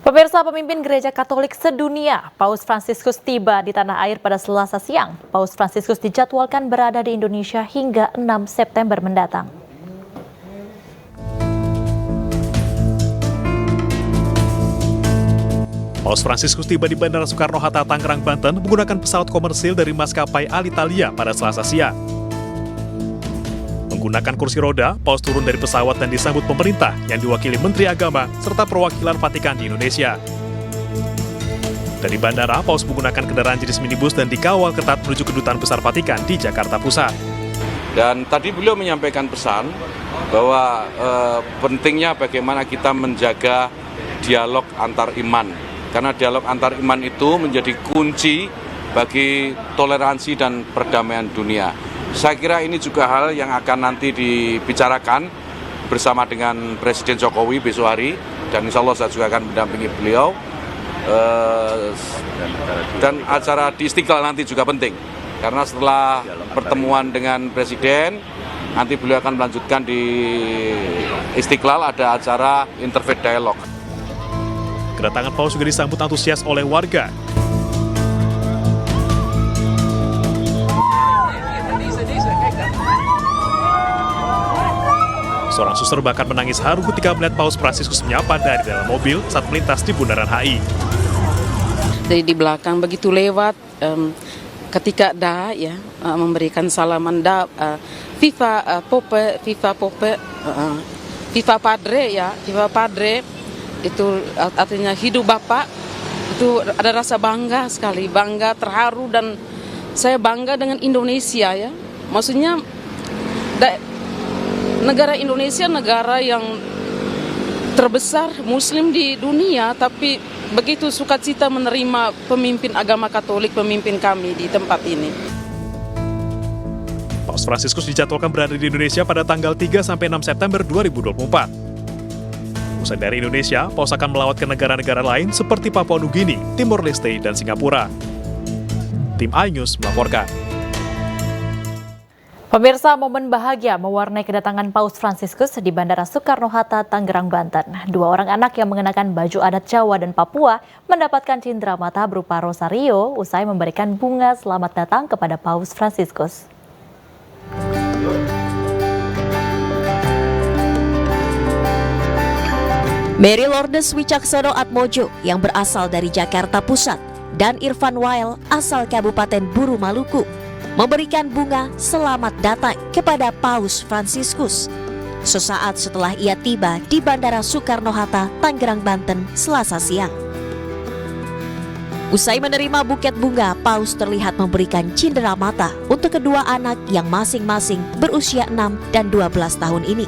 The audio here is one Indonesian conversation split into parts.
Pemirsa, pemimpin Gereja Katolik sedunia, Paus Fransiskus tiba di tanah air pada Selasa siang. Paus Fransiskus dijadwalkan berada di Indonesia hingga 6 September mendatang. Paus Fransiskus tiba di Bandara Soekarno-Hatta, Tangerang, Banten menggunakan pesawat komersil dari maskapai Alitalia pada Selasa siang. Menggunakan kursi roda, Paus turun dari pesawat dan disambut pemerintah yang diwakili Menteri Agama serta perwakilan Vatikan di Indonesia. Dari bandara, Paus menggunakan kendaraan jenis minibus dan dikawal ketat menuju Kedutaan Besar Vatikan di Jakarta Pusat. Dan tadi beliau menyampaikan pesan bahwa pentingnya bagaimana kita menjaga dialog antar iman. Karena dialog antar iman itu menjadi kunci bagi toleransi dan perdamaian dunia. Saya kira ini juga hal yang akan nanti dibicarakan bersama dengan Presiden Jokowi besok hari, dan insya Allah saya juga akan mendampingi beliau. Dan acara di Istiqlal nanti juga penting, karena setelah pertemuan dengan Presiden, nanti beliau akan melanjutkan di Istiqlal ada acara Interfaith Dialogue. Kedatangan Paus juga disambut antusias oleh warga. Seorang suster bahkan menangis haru ketika melihat Paus Fransiskus menyapa dari dalam mobil saat melintas di Bundaran HI. Dari di belakang begitu lewat, ketika memberikan salaman Viva Pope, Viva Padre, itu artinya hidup Bapak. Itu ada rasa bangga sekali, bangga, terharu, dan saya bangga dengan Indonesia ya. Maksudnya negara Indonesia negara yang terbesar Muslim di dunia, tapi begitu sukacita menerima pemimpin agama Katolik, pemimpin kami di tempat ini. Paus Fransiskus dijadwalkan berada di Indonesia pada tanggal 3 sampai 6 September 2024. Usai dari Indonesia, Paus akan melawat ke negara-negara lain seperti Papua Nugini, Timor Leste, dan Singapura. Tim iNews melaporkan. Pemirsa, momen bahagia mewarnai kedatangan Paus Fransiskus di Bandara Soekarno-Hatta, Tangerang, Banten. Dua orang anak yang mengenakan baju adat Jawa dan Papua mendapatkan cindera mata berupa rosario usai memberikan bunga selamat datang kepada Paus Fransiskus. Mary Lourdes Wicaksono Atmojo yang berasal dari Jakarta Pusat dan Irfan Wael asal Kabupaten Buru Maluku memberikan bunga selamat datang kepada Paus Fransiskus sesaat setelah ia tiba di Bandara Soekarno-Hatta, Tangerang, Banten, Selasa siang. Usai menerima buket bunga, Paus terlihat memberikan cindera mata untuk kedua anak yang masing-masing berusia 6 dan 12 tahun ini.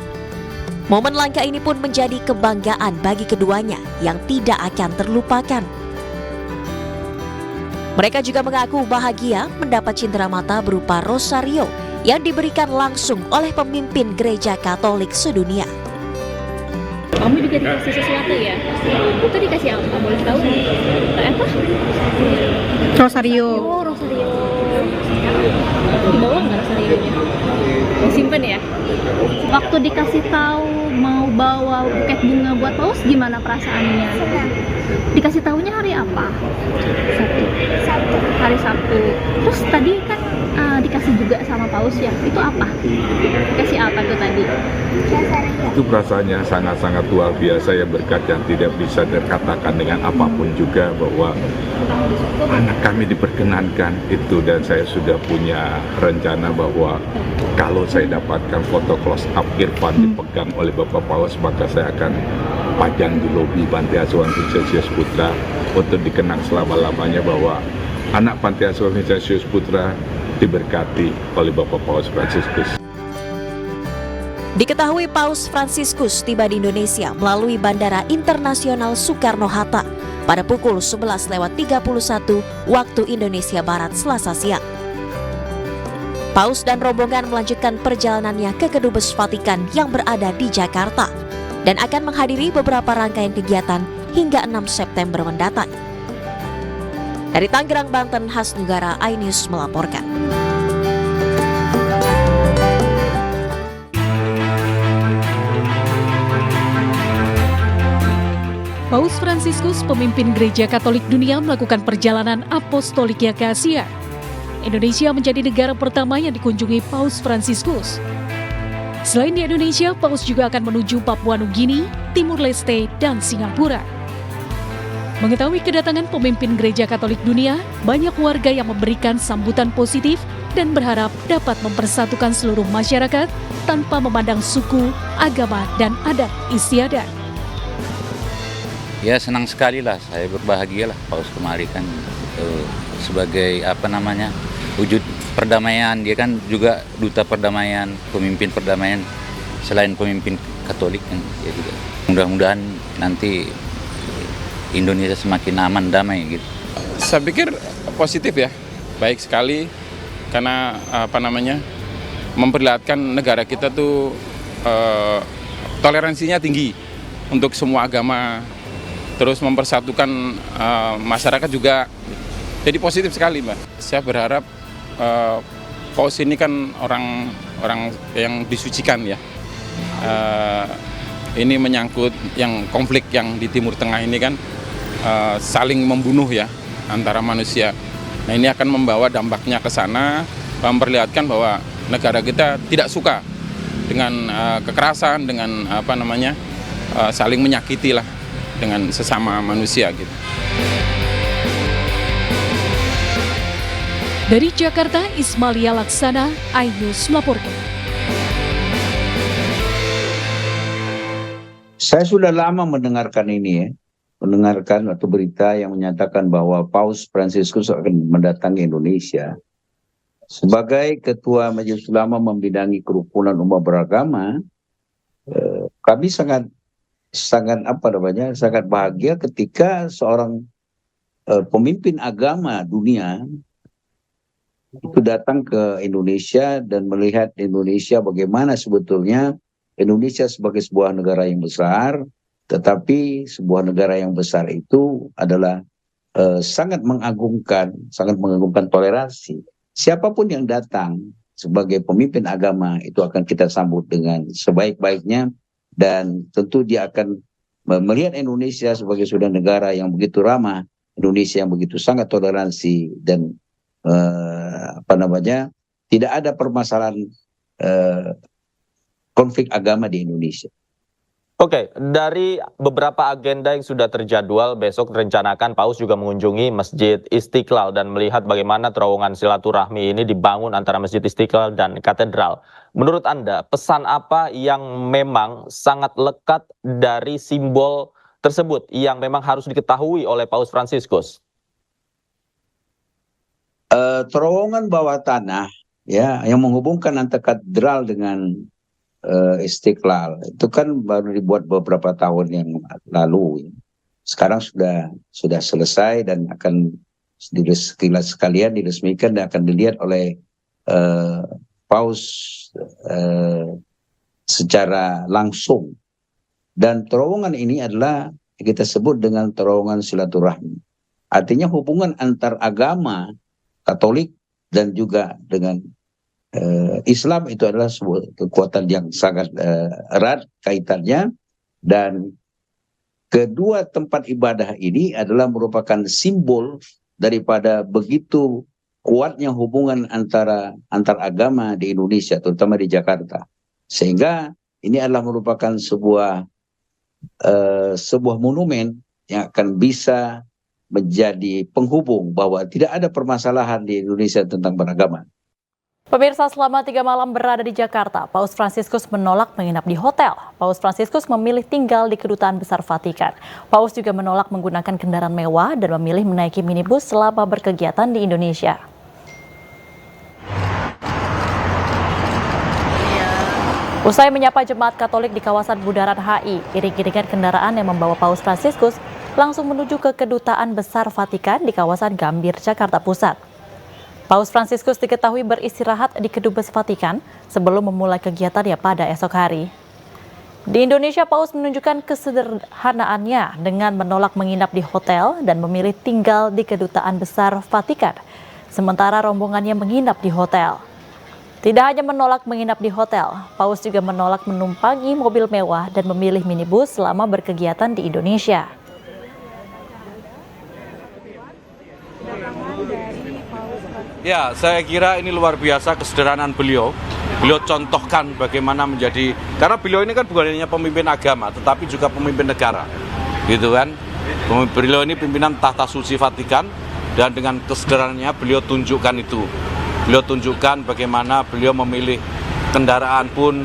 Momen langka ini pun menjadi kebanggaan bagi keduanya yang tidak akan terlupakan. Mereka juga mengaku bahagia mendapat cindera mata berupa rosario yang diberikan langsung oleh pemimpin Gereja Katolik sedunia. Kamu juga dikasih sesuatu ya? Itu dikasih apa? Boleh tahu? Apa? Rosario. Oh, rosario. Dibawa nggak rosarionya? Simpen ya? Waktu dikasih tahu mau bawa buket bunga buat Paus, gimana perasaannya? Dikasih tahunya hari apa? Sabtu. Hari Sabtu. Terus tadi kan dikasih juga sama Paus ya, itu apa? Dikasih apa tuh tadi? Itu perasaannya sangat-sangat luar biasa ya, berkat yang tidak bisa terkatakan dengan apapun juga, bahwa anak kami diperkenankan itu. Dan saya sudah punya rencana bahwa kalau saya dapatkan foto close up Irfan dipegang oleh Bapak Paus, maka saya akan pajang di lobi Panti Asuhan Vincentius Putra untuk dikenang selama-lamanya bahwa anak Panti Asuhan Vincentius Putra diberkati oleh Bapak Paus Fransiskus. Diketahui Paus Fransiskus tiba di Indonesia melalui Bandara Internasional Soekarno-Hatta pada pukul 11.31 waktu Indonesia Barat Selasa siang. Paus dan rombongan melanjutkan perjalanannya ke Kedubes Vatikan yang berada di Jakarta dan akan menghadiri beberapa rangkaian kegiatan hingga 6 September mendatang. Dari Tangerang, Banten, Hasnugara, iNews melaporkan. Paus Fransiskus, pemimpin Gereja Katolik Dunia, melakukan perjalanan apostoliknya ke Asia. Indonesia menjadi negara pertama yang dikunjungi Paus Fransiskus. Selain di Indonesia, Paus juga akan menuju Papua Nugini, Timur Leste, dan Singapura. Mengetahui kedatangan pemimpin Gereja Katolik Dunia, banyak warga yang memberikan sambutan positif dan berharap dapat mempersatukan seluruh masyarakat tanpa memandang suku, agama, dan adat istiadat. Ya, senang sekali lah, saya berbahagia lah Paus kemari kan sebagai wujud perdamaian. Dia kan juga duta perdamaian, pemimpin perdamaian selain pemimpin Katolik kan. Ya juga. Mudah-mudahan nanti Indonesia semakin aman, damai gitu. Saya pikir positif ya, baik sekali karena memperlihatkan negara kita tuh toleransinya tinggi untuk semua agama. Terus mempersatukan masyarakat juga, jadi positif sekali, Mbak. Saya berharap Paus ini kan orang yang disucikan ya. Ini menyangkut yang konflik yang di Timur Tengah ini kan saling membunuh ya antara manusia. Nah, ini akan membawa dampaknya ke sana, memperlihatkan bahwa negara kita tidak suka dengan kekerasan, dengan saling menyakiti lah dengan sesama manusia gitu. Dari Jakarta, Ismalia Laksana, iNews melaporkan. Saya sudah lama mendengarkan ini ya, mendengarkan atau berita yang menyatakan bahwa Paus Fransiskus akan mendatangi Indonesia. Sebagai Ketua Majelis Ulama membidangi kerukunan umat beragama, kami sangat bahagia ketika seorang pemimpin agama dunia itu datang ke Indonesia dan melihat Indonesia bagaimana sebetulnya Indonesia sebagai sebuah negara yang besar, tetapi sebuah negara yang besar itu adalah sangat mengagungkan toleransi. Siapapun yang datang sebagai pemimpin agama itu akan kita sambut dengan sebaik-baiknya. Dan tentu dia akan melihat Indonesia sebagai sudah negara yang begitu ramah, Indonesia yang begitu sangat toleransi dan tidak ada permasalahan konflik agama di Indonesia. Oke, dari beberapa agenda yang sudah terjadwal, besok direncanakan Paus juga mengunjungi Masjid Istiqlal dan melihat bagaimana terowongan silaturahmi ini dibangun antara Masjid Istiqlal dan katedral. Menurut Anda, pesan apa yang memang sangat lekat dari simbol tersebut yang memang harus diketahui oleh Paus Fransiskus? Terowongan bawah tanah ya yang menghubungkan antara katedral dengan Istiqlal itu kan baru dibuat beberapa tahun yang lalu. Sekarang sudah selesai dan akan sekalian diresmikan dan akan dilihat oleh Paus secara langsung. Dan terowongan ini adalah kita sebut dengan terowongan silaturahmi. Artinya hubungan antar agama Katolik dan juga dengan Islam itu adalah sebuah kekuatan yang sangat erat kaitannya, dan kedua tempat ibadah ini adalah merupakan simbol daripada begitu kuatnya hubungan antar agama di Indonesia, terutama di Jakarta, sehingga ini adalah merupakan sebuah monumen yang akan bisa menjadi penghubung bahwa tidak ada permasalahan di Indonesia tentang beragama. Pemirsa, selama 3 malam berada di Jakarta, Paus Fransiskus menolak menginap di hotel. Paus Fransiskus memilih tinggal di Kedutaan Besar Vatikan. Paus juga menolak menggunakan kendaraan mewah dan memilih menaiki minibus selama berkegiatan di Indonesia. Usai menyapa jemaat Katolik di kawasan Bundaran HI, iring-iringan kendaraan yang membawa Paus Fransiskus langsung menuju ke Kedutaan Besar Vatikan di kawasan Gambir, Jakarta Pusat. Paus Fransiskus diketahui beristirahat di Kedubes Vatikan sebelum memulai kegiatannya pada esok hari. Di Indonesia, Paus menunjukkan kesederhanaannya dengan menolak menginap di hotel dan memilih tinggal di Kedutaan Besar Vatikan, sementara rombongannya menginap di hotel. Tidak hanya menolak menginap di hotel, Paus juga menolak menumpangi mobil mewah dan memilih minibus selama berkegiatan di Indonesia. Ya, saya kira ini luar biasa kesederhanaan beliau. Beliau contohkan bagaimana menjadi, karena beliau ini kan bukan hanya pemimpin agama, tetapi juga pemimpin negara, gitu kan. Beliau ini pimpinan tahta suci Vatikan, dan dengan kesederhanaannya beliau tunjukkan itu. Beliau tunjukkan bagaimana beliau memilih kendaraan pun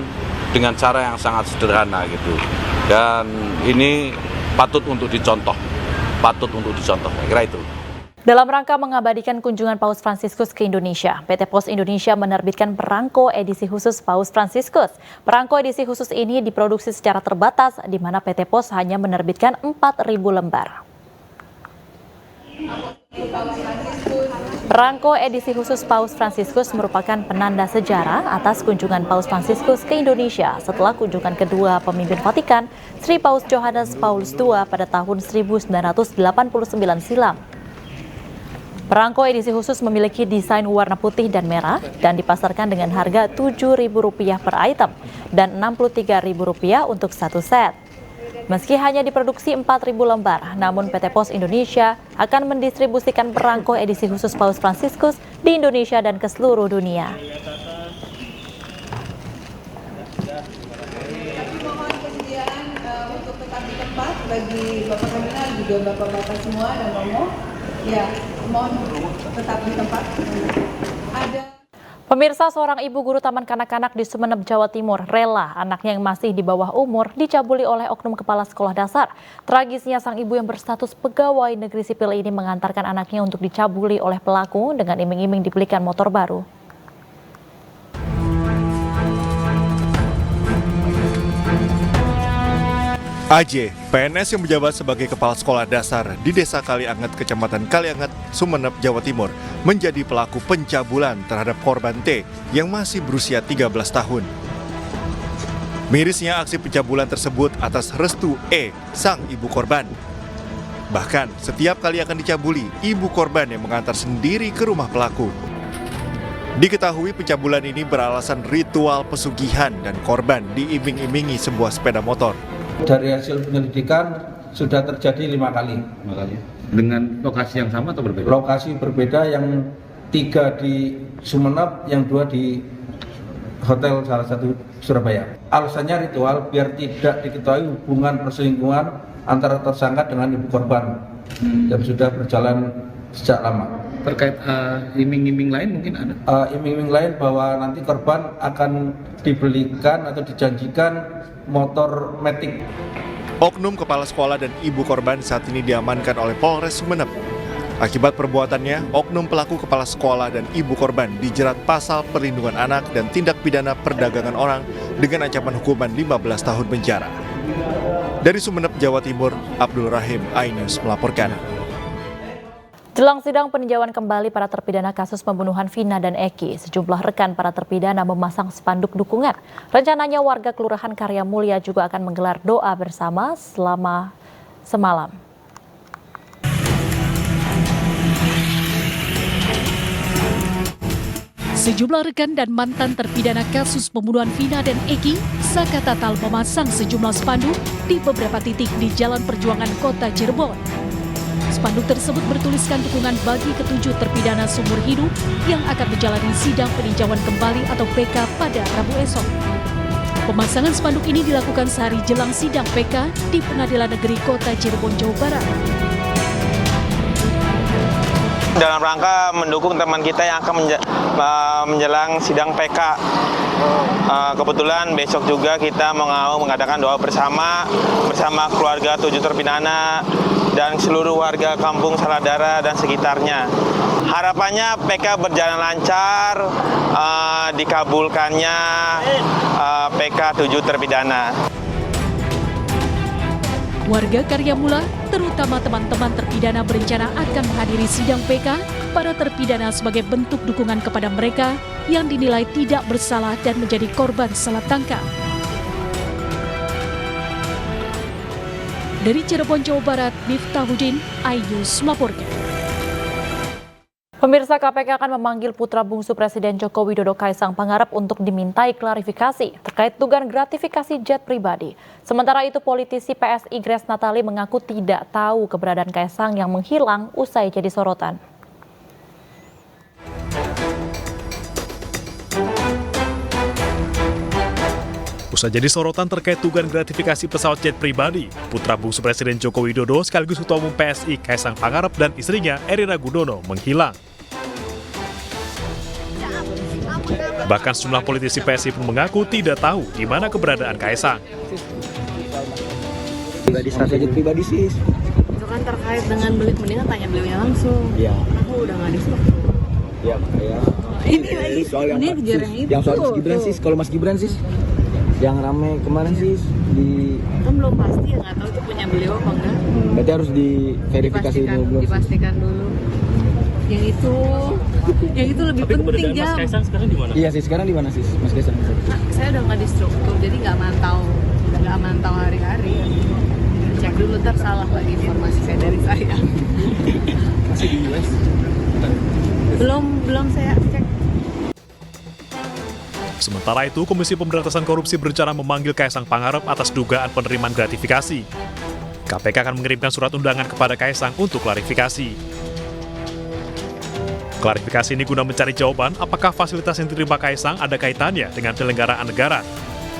dengan cara yang sangat sederhana gitu. Dan ini patut untuk dicontoh, saya kira itu. Dalam rangka mengabadikan kunjungan Paus Fransiskus ke Indonesia, PT Pos Indonesia menerbitkan perangko edisi khusus Paus Fransiskus. Perangko edisi khusus ini diproduksi secara terbatas, di mana PT Pos hanya menerbitkan 4.000 lembar. Perangko edisi khusus Paus Fransiskus merupakan penanda sejarah atas kunjungan Paus Fransiskus ke Indonesia setelah kunjungan kedua pemimpin Vatikan, Sri Paus Johannes Paulus II pada tahun 1989 silam. Perangko edisi khusus memiliki desain warna putih dan merah dan dipasarkan dengan harga Rp7.000 per item dan Rp63.000 untuk satu set. Meski hanya diproduksi 4.000 lembar, namun PT Pos Indonesia akan mendistribusikan perangko edisi khusus Paus Fransiskus di Indonesia dan ke seluruh dunia. Untuk tetap di tempat bagi Bapak Kardinal juga Bapak-bapak semua dan Romo, ya mohon tetap di tempat. Pemirsa, seorang ibu guru taman kanak-kanak di Sumeneb, Jawa Timur rela anaknya yang masih di bawah umur dicabuli oleh oknum kepala sekolah dasar. Tragisnya, sang ibu yang berstatus pegawai negeri sipil ini mengantarkan anaknya untuk dicabuli oleh pelaku dengan iming-iming dibelikan motor baru. AJ, PNS yang menjabat sebagai kepala sekolah dasar di Desa Kalianget, Kecamatan Kalianget, Sumeneb, Jawa Timur, menjadi pelaku pencabulan terhadap korban T yang masih berusia 13 tahun. Mirisnya, aksi pencabulan tersebut atas restu E, sang ibu korban. Bahkan, setiap kali akan dicabuli, ibu korban yang mengantar sendiri ke rumah pelaku. Diketahui pencabulan ini beralasan ritual pesugihan dan korban diiming-imingi sebuah sepeda motor. Dari hasil penyelidikan sudah terjadi 5 kali. Dengan lokasi yang sama atau berbeda? Lokasi berbeda, yang 3 di Sumeneb, yang 2 di hotel salah satu Surabaya. Alasannya ritual biar tidak diketahui hubungan perselingkuhan antara tersangka dengan ibu korban yang sudah berjalan sejak lama. Terkait iming-iming lain mungkin ada? Iming-iming lain bahwa nanti korban akan dibelikan atau dijanjikan motor Matic. Oknum kepala sekolah dan ibu korban saat ini diamankan oleh Polres Sumeneb. Akibat perbuatannya, oknum pelaku kepala sekolah dan ibu korban dijerat pasal perlindungan anak dan tindak pidana perdagangan orang dengan ancaman hukuman 15 tahun penjara. Dari Sumeneb, Jawa Timur, Abdul Rahim, iNews melaporkan. Jelang sidang peninjauan kembali para terpidana kasus pembunuhan Vina dan Eki, sejumlah rekan para terpidana memasang spanduk dukungan. Rencananya warga Kelurahan Karya Mulia juga akan menggelar doa bersama selama semalam. Sejumlah rekan dan mantan terpidana kasus pembunuhan Vina dan Eki sakatatal memasang sejumlah spanduk di beberapa titik di Jalan Perjuangan Kota Cirebon. Spanduk tersebut bertuliskan dukungan bagi ketujuh terpidana seumur hidup yang akan menjalani sidang peninjauan kembali atau PK pada Rabu esok. Pemasangan spanduk ini dilakukan sehari jelang sidang PK di Pengadilan Negeri Kota Cirebon, Jawa Barat. Dalam rangka mendukung teman kita yang akan menjelang sidang PK. Kebetulan besok juga kita mau mengadakan doa bersama keluarga 7 terpidana dan seluruh warga kampung Saladara dan sekitarnya. Harapannya PK berjalan lancar, dikabulkannya PK 7 terpidana. Warga Karya Mula, terutama teman-teman terpidana, berencana akan menghadiri sidang PK para terpidana sebagai bentuk dukungan kepada mereka yang dinilai tidak bersalah dan menjadi korban salah tangkap. Dari Cirebon, Jawa Barat, Miftahudin, iNews melaporkan. Pemirsa, KPK akan memanggil putra bungsu Presiden Joko Widodo, Kaisang Pangarep, untuk dimintai klarifikasi terkait dugaan gratifikasi jet pribadi. Sementara itu, politisi PSI Grace Natali mengaku tidak tahu keberadaan Kaisang yang menghilang usai jadi sorotan. Usai jadi sorotan terkait dugaan gratifikasi pesawat jet pribadi, putra bungsu Presiden Joko Widodo sekaligus Ketua Umum PSI Kaisang Pangarep dan istrinya Erina Gudono menghilang. Bahkan sejumlah politisi PSI pun mengaku tidak tahu di mana keberadaan Kaisang. Strategi pribadi sih. Itu kan terkait dengan mendingan tanya beliaunya langsung. Iya. Aku udah nggak disuruh. Ya kayak. Ini soal yang itu. Yang soal Mas Gibran sih, kalau Mas Gibran sih. Yang rame kemarin sih di. Kan belum pasti ya, nggak tahu itu punya beliau apa enggak. Berarti harus diverifikasi dulu belum? Dipastikan dulu. Yang itu lebih penting jam. Mas Kaisang sekarang di mana? Iya sih, sekarang di mana sih Mas Kaisang? Nah, saya udah nggak di struktur, jadi nggak mantau hari-hari. Cek dulu, ntar salah lagi informasi saya dari saya. Masih di US? Belum saya cek. Sementara itu, Komisi Pemberantasan Korupsi berencana memanggil Kaisang Pangarep atas dugaan penerimaan gratifikasi. KPK akan mengirimkan surat undangan kepada Kaisang untuk klarifikasi. Klarifikasi ini guna mencari jawaban apakah fasilitas yang diterima Kaisang ada kaitannya dengan penyelenggaraan negara.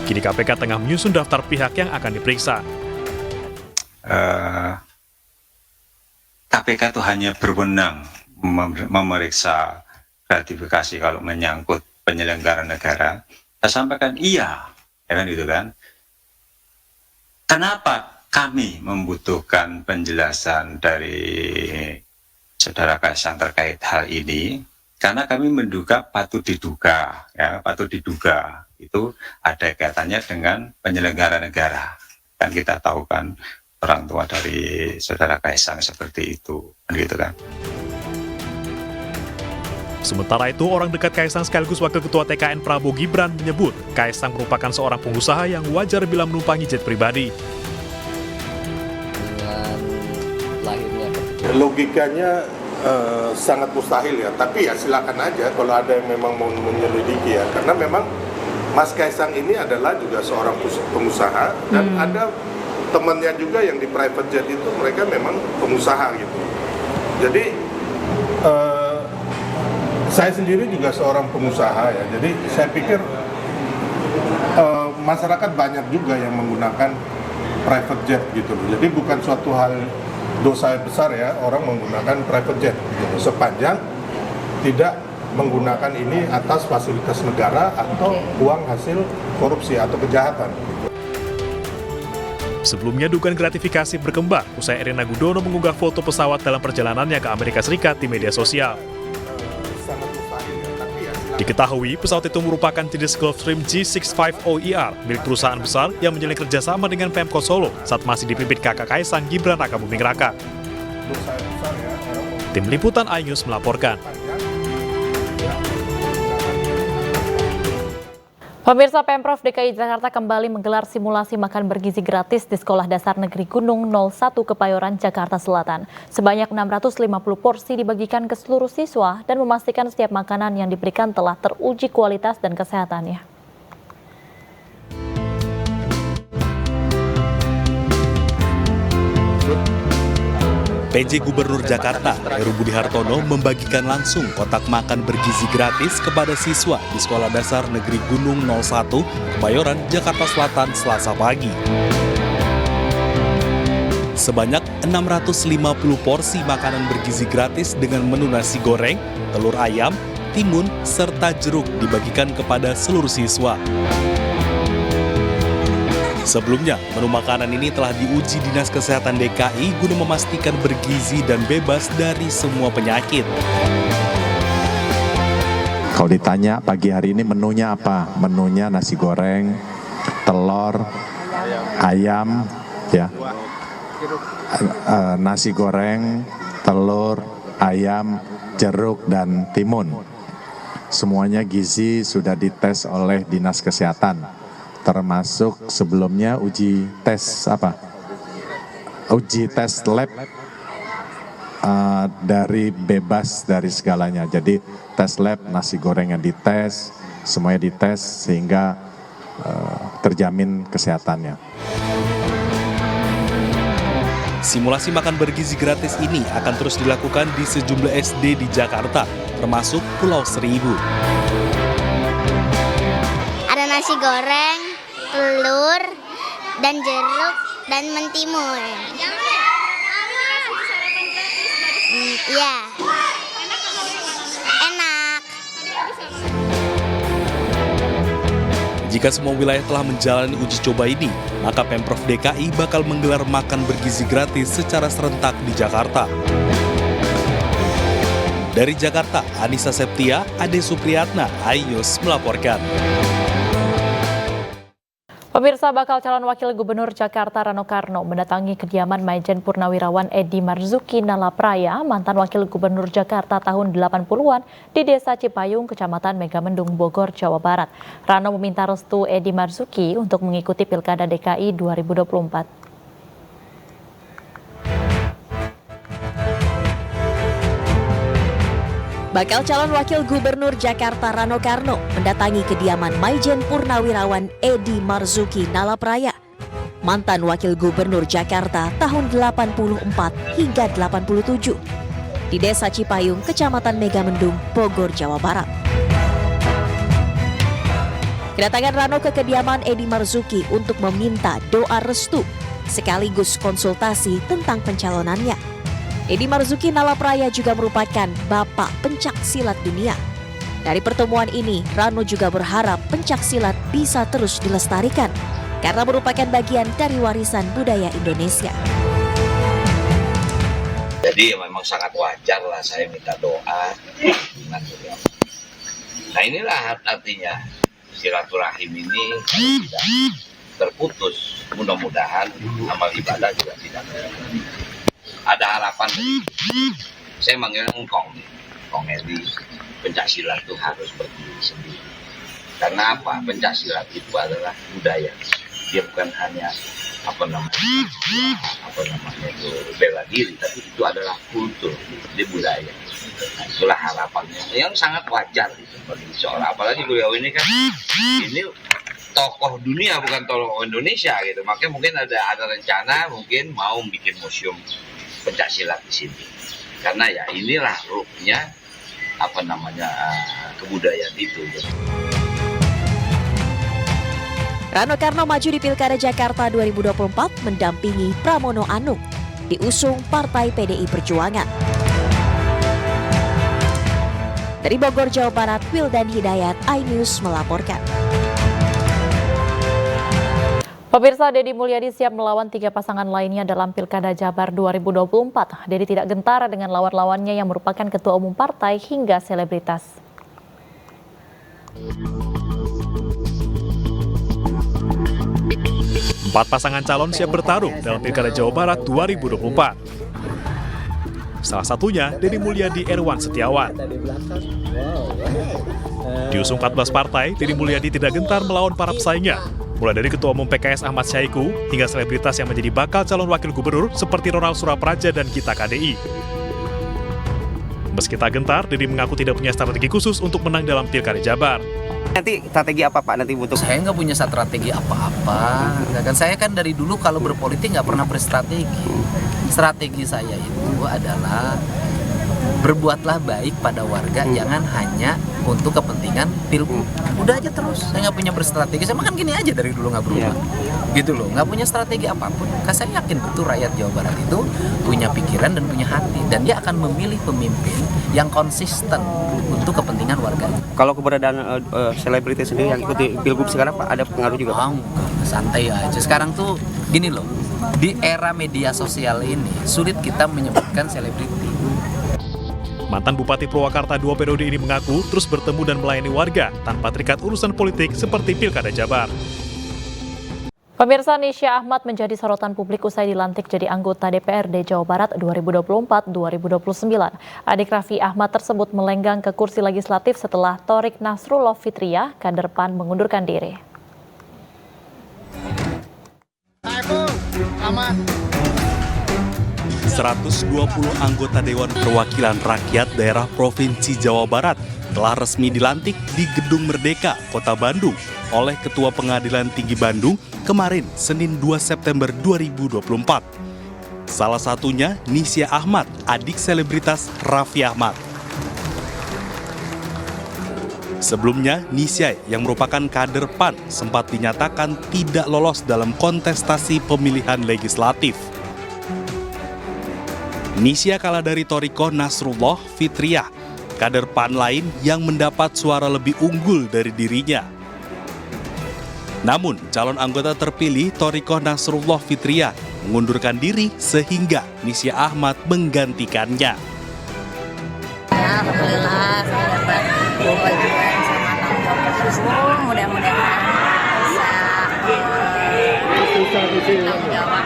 Kini KPK tengah menyusun daftar pihak yang akan diperiksa. KPK itu hanya berwenang memeriksa gratifikasi kalau menyangkut penyelenggara negara. Saya sampaikan iya, ya kan gitu kan. Kenapa kami membutuhkan penjelasan dari Saudara Kaisang terkait hal ini? Karena kami menduga patut diduga itu ada kaitannya dengan penyelenggara negara. Kan kita tahu kan orang tua dari Saudara Kaisang seperti itu, gitu kan. Sementara itu, orang dekat Kaisang sekaligus Wakil Ketua TKN Prabowo Gibran menyebut Kaisang merupakan seorang pengusaha yang wajar bila menumpangi jet pribadi. Dengan lahirnya logikanya sangat mustahil ya, tapi ya silakan aja kalau ada yang memang mau menyelidiki ya, karena memang Mas Kaisang ini adalah juga seorang pengusaha dan ada temannya juga yang di private jet itu mereka memang pengusaha gitu. Jadi saya sendiri juga seorang pengusaha ya, jadi saya pikir masyarakat banyak juga yang menggunakan private jet gitu. Jadi bukan suatu hal dosa besar ya orang menggunakan private jet gitu, sepanjang tidak menggunakan ini atas fasilitas negara atau uang hasil korupsi atau kejahatan. Sebelumnya dugaan gratifikasi berkembang usai Erina Gudono mengunggah foto pesawat dalam perjalanannya ke Amerika Serikat di media sosial. Diketahui pesawat itu merupakan jenis Gulfstream G65OER milik perusahaan besar yang menjalin kerjasama dengan Pemkot Solo saat masih dipimpin kakak Kaisang Gibran Rakabuming Raka. Tim Liputan iNews melaporkan. Pemirsa, Pemprov DKI Jakarta kembali menggelar simulasi makan bergizi gratis di Sekolah Dasar Negeri Gunung 01 Kebayoran, Jakarta Selatan. Sebanyak 650 porsi dibagikan ke seluruh siswa dan memastikan setiap makanan yang diberikan telah teruji kualitas dan kesehatannya. PJ Gubernur Jakarta, Heru Budi Hartono membagikan langsung kotak makan bergizi gratis kepada siswa di Sekolah Dasar Negeri Gunung 01, Kebayoran, Jakarta Selatan, Selasa pagi. Sebanyak 650 porsi makanan bergizi gratis dengan menu nasi goreng, telur ayam, timun, serta jeruk dibagikan kepada seluruh siswa. Sebelumnya, menu makanan ini telah diuji Dinas Kesehatan DKI guna memastikan bergizi dan bebas dari semua penyakit. Kalau ditanya pagi hari ini menunya apa? Menunya nasi goreng, telur, ayam, ya, nasi goreng, telur, ayam, jeruk, dan timun. Semuanya gizi sudah dites oleh Dinas Kesehatan. Termasuk sebelumnya uji tes lab dari bebas dari segalanya. Jadi tes lab nasi goreng yang dites, semuanya dites sehingga terjamin kesehatannya. Simulasi makan bergizi gratis ini akan terus dilakukan di sejumlah SD di Jakarta, termasuk Pulau Seribu. Ada nasi goreng, telur, dan jeruk, dan mentimun. Iya. Enak. Jika semua wilayah telah menjalani uji coba ini, maka Pemprov DKI bakal menggelar makan bergizi gratis secara serentak di Jakarta. Dari Jakarta, Anissa Septia, Ade Supriyatna, iNews melaporkan. Pemirsa, bakal calon wakil gubernur Jakarta Rano Karno mendatangi kediaman Maijen Purnawirawan Edi Marzuki Nalapraya, mantan wakil gubernur Jakarta tahun 80-an di Desa Cipayung, Kecamatan Megamendung, Bogor, Jawa Barat. Rano meminta restu Edi Marzuki untuk mengikuti Pilkada DKI 2024. Bakal calon wakil gubernur Jakarta Rano Karno mendatangi kediaman Maijen Purnawirawan Edi Marzuki Nalapraya, mantan wakil gubernur Jakarta tahun 84 hingga 87 di Desa Cipayung, Kecamatan Megamendung, Bogor, Jawa Barat. Kedatangan Rano ke kediaman Edi Marzuki untuk meminta doa restu sekaligus konsultasi tentang pencalonannya. Edi Marzuki Nalapraya juga merupakan bapak pencak silat dunia. Dari pertemuan ini, Rano juga berharap pencak silat bisa terus dilestarikan karena merupakan bagian dari warisan budaya Indonesia. Jadi memang sangat wajar lah saya minta doa. Nah inilah artinya silaturahim ini tidak terputus. Mudah-mudahan amal ibadah juga tidak terputus. Ada harapan. Saya manggil Kong Edi, pencaksilat itu harus berdiri sendiri. Karena apa? Pencaksilat itu adalah budaya. Dia bukan hanya itu bela diri, tapi itu adalah kultur, dia budaya. Nah, itulah harapannya. Yang sangat wajar itu bagi seorang, apalagi beliau ini kan ini tokoh dunia bukan tokoh Indonesia gitu. Makanya mungkin ada rencana mungkin mau bikin museum pencaksilat di sini, karena ya inilah ruhnya kebudayaan itu. Rano Karno maju di Pilkada Jakarta 2024 mendampingi Pramono Anung diusung Partai PDI Perjuangan. Dari Bogor, Jawa Barat, Wildan Hidayat, iNews melaporkan. Pemirsa, Deddy Mulyadi siap melawan 3 pasangan lainnya dalam Pilkada Jabar 2024. Deddy tidak gentar dengan lawan-lawannya yang merupakan ketua umum partai hingga selebritas. 4 pasangan calon siap bertarung dalam Pilkada Jawa Barat 2024. Salah satunya Deddy Mulyadi Erwan Setiawan. Diusung 14 partai, Deddy Mulyadi tidak gentar melawan para pesaingnya. Mulai dari Ketua Umum PKS Ahmad Syahiku hingga selebritas yang menjadi bakal calon wakil gubernur seperti Ronald Surapraja dan Gita KDI. Meski tak gentar, Deddy mengaku tidak punya strategi khusus untuk menang dalam Pilkada Jabar. Nanti strategi apa Pak nanti butuh? Saya nggak punya strategi apa-apa. Saya kan dari dulu kalau berpolitik nggak pernah berstrategi. Strategi saya itu adalah berbuatlah baik pada warga, jangan hanya untuk kepentingan pilgub. Udah aja terus, saya nggak punya berstrategi. Saya makan gini aja dari dulu nggak berubah, gitu loh. Nggak punya strategi apapun. Saya yakin betul rakyat Jawa Barat itu punya pikiran dan punya hati, dan dia akan memilih pemimpin yang konsisten untuk kepentingan warga. Kalau keberadaan selebritis sendiri yang ikuti pilgub sekarang Pak, ada pengaruh juga? Oh, santai aja. Sekarang tuh gini loh, di era media sosial ini sulit kita menyebutkan selebriti. Mantan Bupati Purwakarta 2 periode ini mengaku terus bertemu dan melayani warga tanpa terikat urusan politik seperti Pilkada Jabar. Pemirsa, Nisya Ahmad menjadi sorotan publik usai dilantik jadi anggota DPRD Jawa Barat 2024-2029. Adik Raffi Ahmad tersebut melenggang ke kursi legislatif setelah Thorik Nasrullah Fitriah, kader PAN, mengundurkan diri. 120 anggota Dewan Perwakilan Rakyat Daerah Provinsi Jawa Barat telah resmi dilantik di Gedung Merdeka, Kota Bandung oleh Ketua Pengadilan Tinggi Bandung kemarin Senin 2 September 2024. Salah satunya Nisya Ahmad, adik selebritas Raffi Ahmad. Sebelumnya, Nisyai yang merupakan kader PAN sempat dinyatakan tidak lolos dalam kontestasi pemilihan legislatif. Nisya kalah dari Thoriko Nasrullah Fitriyah, kader PAN lain yang mendapat suara lebih unggul dari dirinya. Namun, calon anggota terpilih Thoriko Nasrullah Fitriyah mengundurkan diri sehingga Nisya Ahmad menggantikannya. Alhamdulillah saya dapat kewajiban sama tanggung jawab tersebut. Mudah-mudahan bisa tanggung jawab.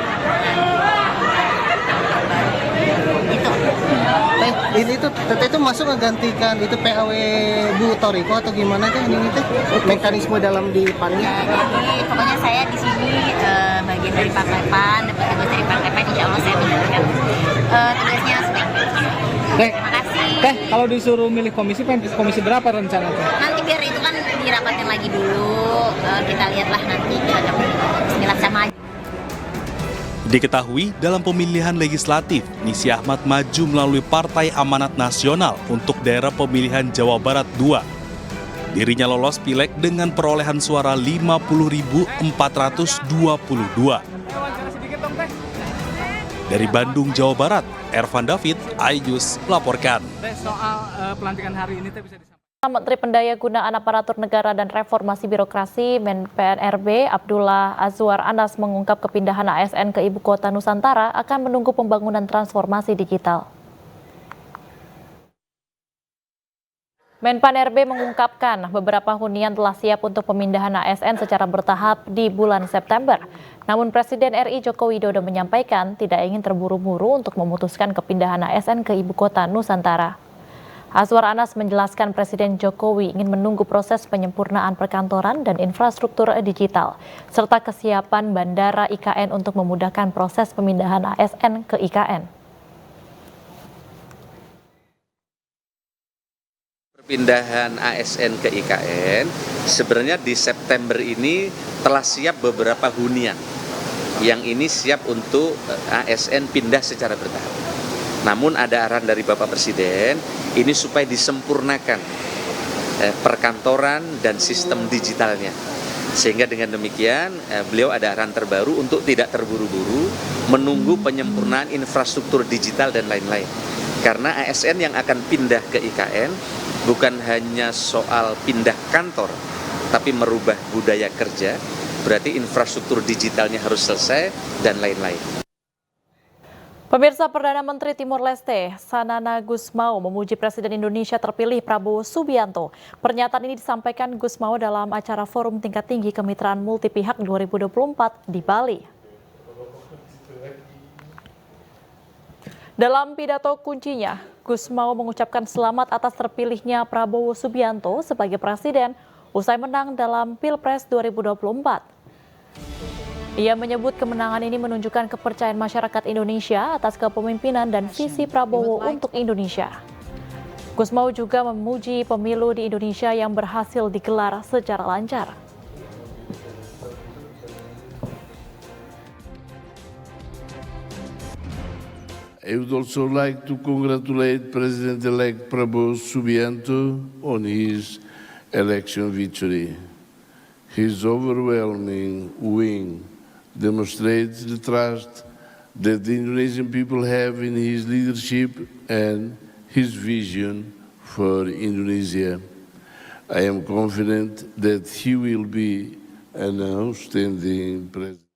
Ini tuh Tete itu masuk menggantikan itu PAW Bu Thoriko atau gimana kan ini tuh mekanisme dalam di PAN-nya? Ya, jadi pokoknya saya di sini bagian dari Partai PAN, dapat tugas dari Partai PAN, insya Allah saya menjalankan tugasnya sebaik-baiknya. Terima kasih. Kalau disuruh milih komisi berapa rencana tuh? Nanti biar itu kan dirapatin lagi dulu, kita lihatlah nanti kita Bismillah sama aja. Diketahui dalam pemilihan legislatif, Nisya Ahmad maju melalui Partai Amanat Nasional untuk daerah pemilihan Jawa Barat II. Dirinya lolos pileg dengan perolehan suara 50.422. Dari Bandung, Jawa Barat, Ervan David, Ayus melaporkan. Soal pelantikan hari ini bisa disampaikan. Menteri Pendayagunaan Aparatur Negara dan Reformasi Birokrasi Men-PNRB Abdullah Azwar Anas mengungkap kepindahan ASN ke Ibu Kota Nusantara akan menunggu pembangunan transformasi digital. Men-PNRB mengungkapkan beberapa hunian telah siap untuk pemindahan ASN secara bertahap di bulan September. Namun Presiden RI Joko Widodo menyampaikan tidak ingin terburu-buru untuk memutuskan kepindahan ASN ke Ibu Kota Nusantara. Azwar Anas menjelaskan Presiden Jokowi ingin menunggu proses penyempurnaan perkantoran dan infrastruktur digital, serta kesiapan Bandara IKN untuk memudahkan proses pemindahan ASN ke IKN. Perpindahan ASN ke IKN sebenarnya di September ini telah siap beberapa hunian yang ini siap untuk ASN pindah secara bertahap. Namun ada arahan dari Bapak Presiden ini supaya disempurnakan perkantoran dan sistem digitalnya. Sehingga dengan demikian beliau ada arahan terbaru untuk tidak terburu-buru menunggu penyempurnaan infrastruktur digital dan lain-lain. Karena ASN yang akan pindah ke IKN bukan hanya soal pindah kantor, tapi merubah budaya kerja, berarti infrastruktur digitalnya harus selesai dan lain-lain. Pemirsa, Perdana Menteri Timor Leste, Sanana Gusmao, memuji Presiden Indonesia terpilih Prabowo Subianto. Pernyataan ini disampaikan Gusmao dalam acara Forum Tingkat Tinggi Kemitraan Multipihak 2024 di Bali. Dalam pidato kuncinya, Gusmao mengucapkan selamat atas terpilihnya Prabowo Subianto sebagai Presiden usai menang dalam Pilpres 2024. Ia menyebut kemenangan ini menunjukkan kepercayaan masyarakat Indonesia atas kepemimpinan dan visi Prabowo untuk Indonesia. Gusmao juga memuji pemilu di Indonesia yang berhasil digelar secara lancar. I would also like to congratulate President-elect Prabowo Subianto on his election victory. His overwhelming win demonstrates the trust that the Indonesian people have in his leadership and his vision for Indonesia. I am confident that he will be an outstanding president.